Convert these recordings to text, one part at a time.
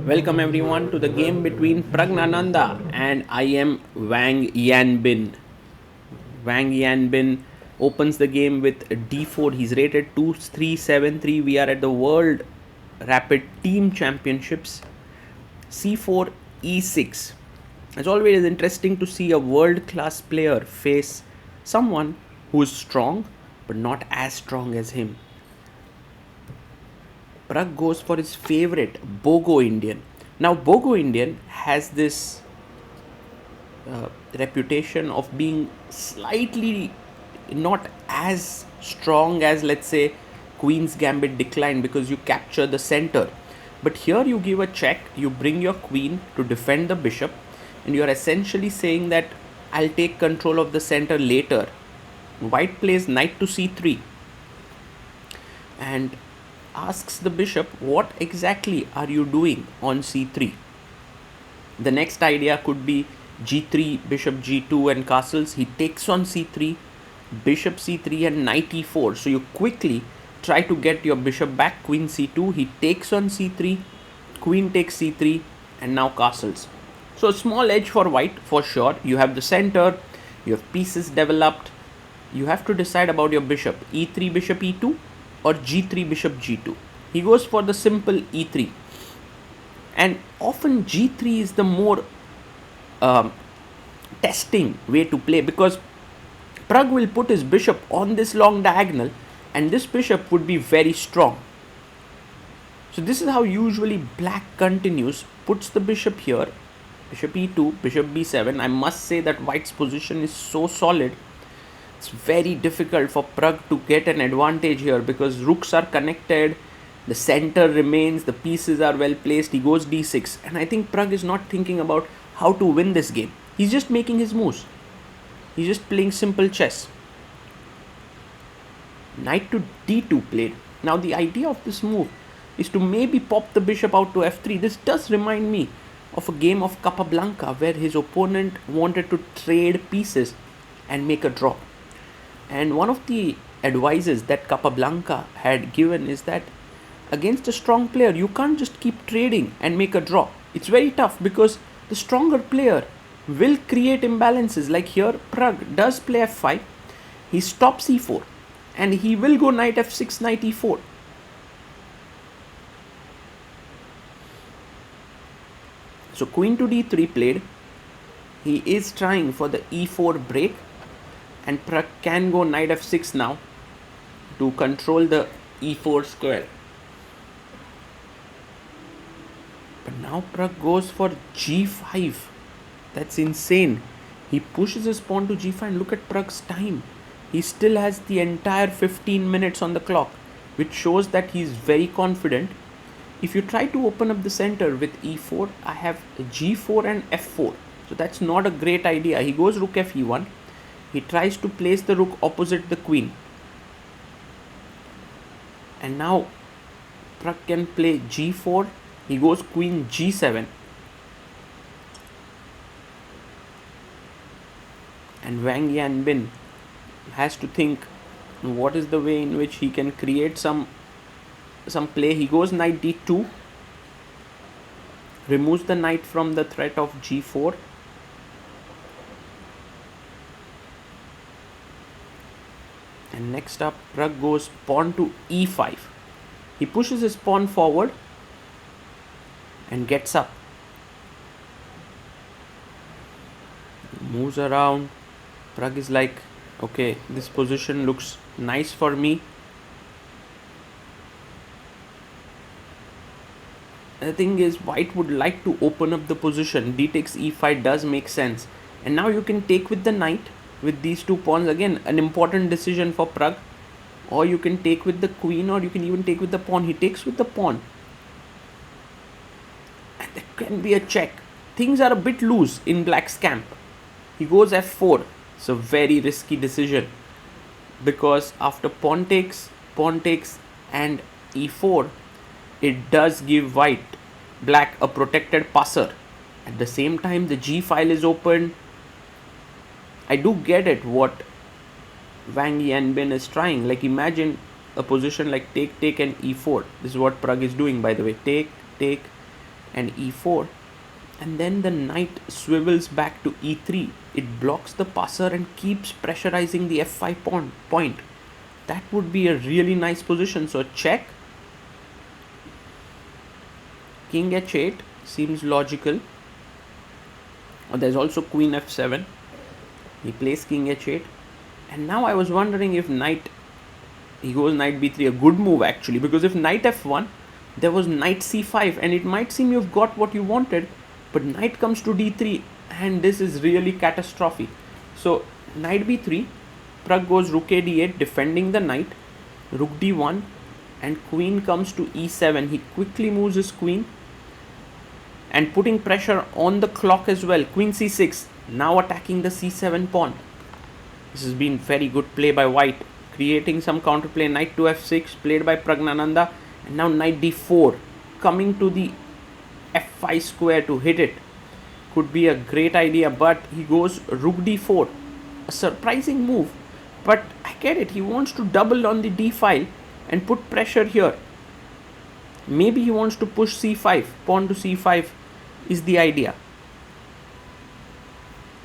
Welcome everyone to the game between Praggnanandhaa and IM Wang Yanbin. Wang Yanbin opens the game with d4. He's rated 2373. We are at the World Rapid Team Championships. c4 e6. It's always interesting to see a world class player face someone who is strong but not as strong as him. Pragg goes for his favorite, Bogo Indian. Now, Bogo Indian has this reputation of being slightly not as strong as, let's say, Queen's Gambit Decline, because you capture the center. But here you give a check, you bring your queen to defend the bishop, and you are essentially saying that I'll take control of the center later. White plays knight to c3 and asks the bishop, what exactly are you doing on c3? The next idea could be g3, bishop g2 and castles. He takes on c3, bishop c3 and knight e4. So you quickly try to get your bishop back, queen c2. He takes on c3, queen takes c3 and now castles. So a small edge for white for sure. You have the center, you have pieces developed. You have to decide about your bishop, e3 bishop e2 or g3 bishop g2. He goes for the simple e3, and often g3 is the more testing way to play, because Pragg will put his bishop on this long diagonal and this bishop would be very strong. So this is how usually black continues, puts the bishop here, bishop e2, bishop b7. I must say that white's position is so solid. It's very difficult for Pragg to get an advantage here because rooks are connected, the center remains, the pieces are well placed. He goes d6, and I think Pragg is not thinking about how to win this game. He's just making his moves. He's just playing simple chess. Knight to d2 played. Now the idea of this move is to maybe pop the bishop out to f3. This does remind me of a game of Capablanca where his opponent wanted to trade pieces and make a draw. And one of the advices that Capablanca had given is that against a strong player, you can't just keep trading and make a draw. It's very tough because the stronger player will create imbalances. Like here, Pragg does play f5. He stops e4 and he will go knight f6, knight e4. So queen to d3 played. He is trying for the e4 break. And Pragg can go knight f6 now to control the e4 square. But now Pragg goes for g5. That's insane. He pushes his pawn to g5 and look at Pragg's time. He still has the entire 15 minutes on the clock, which shows that he is very confident. If you try to open up the center with e4, I have g4 and f4. So that's not a great idea. He goes rook fe1. He tries to place the rook opposite the queen. And now Pragg can play g4. He goes queen g7. And Wang Yanbin has to think what is the way in which he can create some play. He goes knight d2. Removes the knight from the threat of g4. And next up, Pragg goes pawn to e5. He pushes his pawn forward and gets up. Moves around. Pragg is like, okay, this position looks nice for me. The thing is, white would like to open up the position. D takes e5 does make sense. And now you can take with the knight. With these two pawns, again an important decision for Pragg. Or you can take with the queen, or you can even take with the pawn. He takes with the pawn. And there can be a check. Things are a bit loose in black's camp. He goes f4. It's a very risky decision, because after pawn takes and e4, it does give black a protected passer. At the same time, the g file is open. I do get it what Wang Yanbin is trying. Like, imagine a position like take and e4. This is what Pragg is doing, by the way. Take, and e4, and then the knight swivels back to e3. It blocks the passer and keeps pressurizing the f5 point. That would be a really nice position. So check, king h8 seems logical. There's also queen f7. He plays king h8, and now I was wondering if he goes knight b3, a good move actually, because if knight f1, there was knight c5, and it might seem you've got what you wanted, but knight comes to d3, and this is really catastrophic. So knight b3, Pragg goes rook a d8, defending the knight, rook d1, and queen comes to e7. He quickly moves his queen and putting pressure on the clock as well. Queen c6, now attacking the c7 pawn. This has been very good play by white, creating some counterplay. Knight to f6 played by Praggnanandhaa, and now knight d4 coming to the f5 square to hit it. Could be a great idea, but he goes rook d4, a surprising move, but I get it. He wants to double on the d file and put pressure here. Maybe he wants to push c5, pawn to c5 is the idea.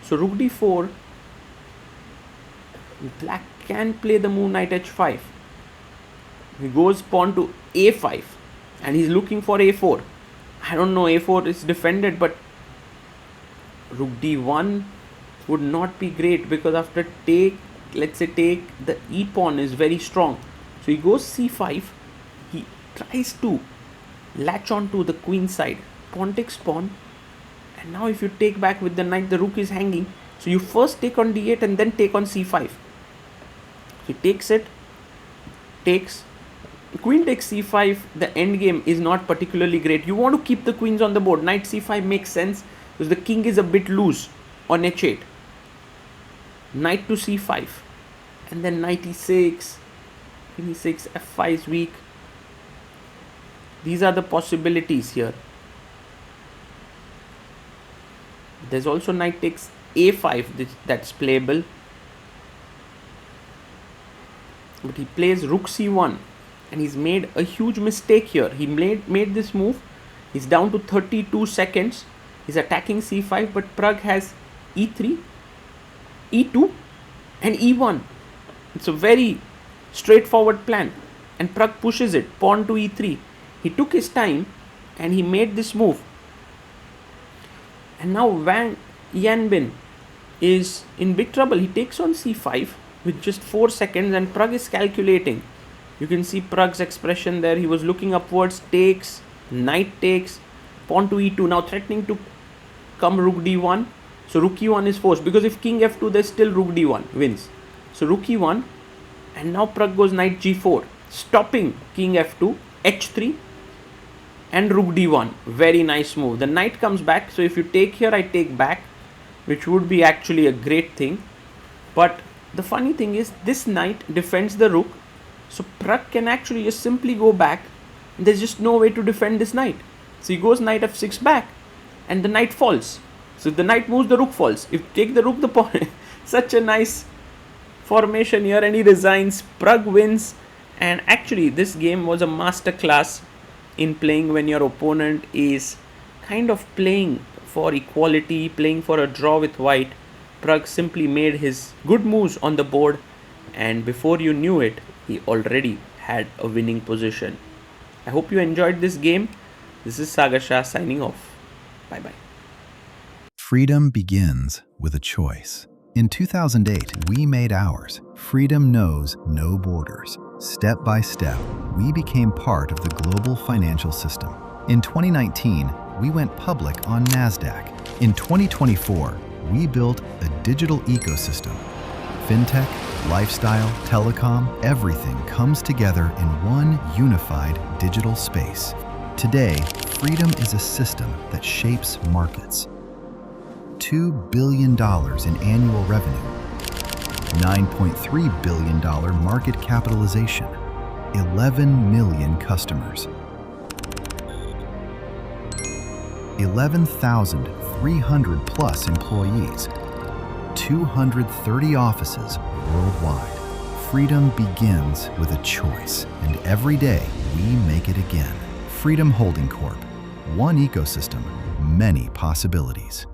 So rook d4, black can play the move knight h5. He goes pawn to a5, and he's looking for a4. I don't know, a4 is defended, but rook d1 would not be great, because after take, let's say take, the e pawn is very strong. So he goes c5. He tries to latch on to the queen side, pawn takes pawn, and now if you take back with the knight, the rook is hanging. So you first take on d8 and then take on c5. He takes it, takes, queen takes c5. The endgame is not particularly great. You want to keep the queens on the board. Knight c5 makes sense because the king is a bit loose on h8. Knight to c5, and then knight e6, queen e6, f5 is weak. These are the possibilities here. There's also knight takes a5, that's playable. But he plays rook c1, and he's made a huge mistake here. He made this move. He's down to 32 seconds. He's attacking c5, but Pragg has e3, e2, and e1. It's a very straightforward plan, and Pragg pushes it, pawn to e3. He took his time and he made this move. And now Wang Yanbin is in big trouble. He takes on c5 with just 4 seconds, and Pragg is calculating. You can see Pragg's expression there. He was looking upwards, takes, knight takes, pawn to e2, now threatening to come rook d1. So rook e1 is forced, because if king f2, there's still rook d1 wins. So rook e1, and now Pragg goes knight g4, stopping king f2, h3, and rook d1. Very nice move. The knight comes back, so if you take here, I take back, which would be actually a great thing. But the funny thing is, this knight defends the rook, so Pragg can actually just simply go back. There's just no way to defend this knight. So he goes knight f6 back, and the knight falls. So if the knight moves, the rook falls. If you take the rook, the pawn. Such a nice formation here, and he resigns. Pragg wins, and actually this game was a masterclass in playing when your opponent is kind of playing for equality, playing for a draw with white. Pragg simply made his good moves on the board, and before you knew it, he already had a winning position. I hope you enjoyed this game. This is Sagar Shah signing off. Bye bye. Freedom begins with a choice. In 2008, we made ours. Freedom knows no borders. Step by step, we became part of the global financial system. In 2019, we went public on NASDAQ. In 2024, we built a digital ecosystem. Fintech, lifestyle, telecom, everything comes together in one unified digital space. Today, freedom is a system that shapes markets. $2 billion in annual revenue, $9.3 billion market capitalization, 11 million customers, 11,300 plus employees, 230 offices worldwide. Freedom begins with a choice, and every day we make it again. Freedom Holding Corp. One ecosystem, many possibilities.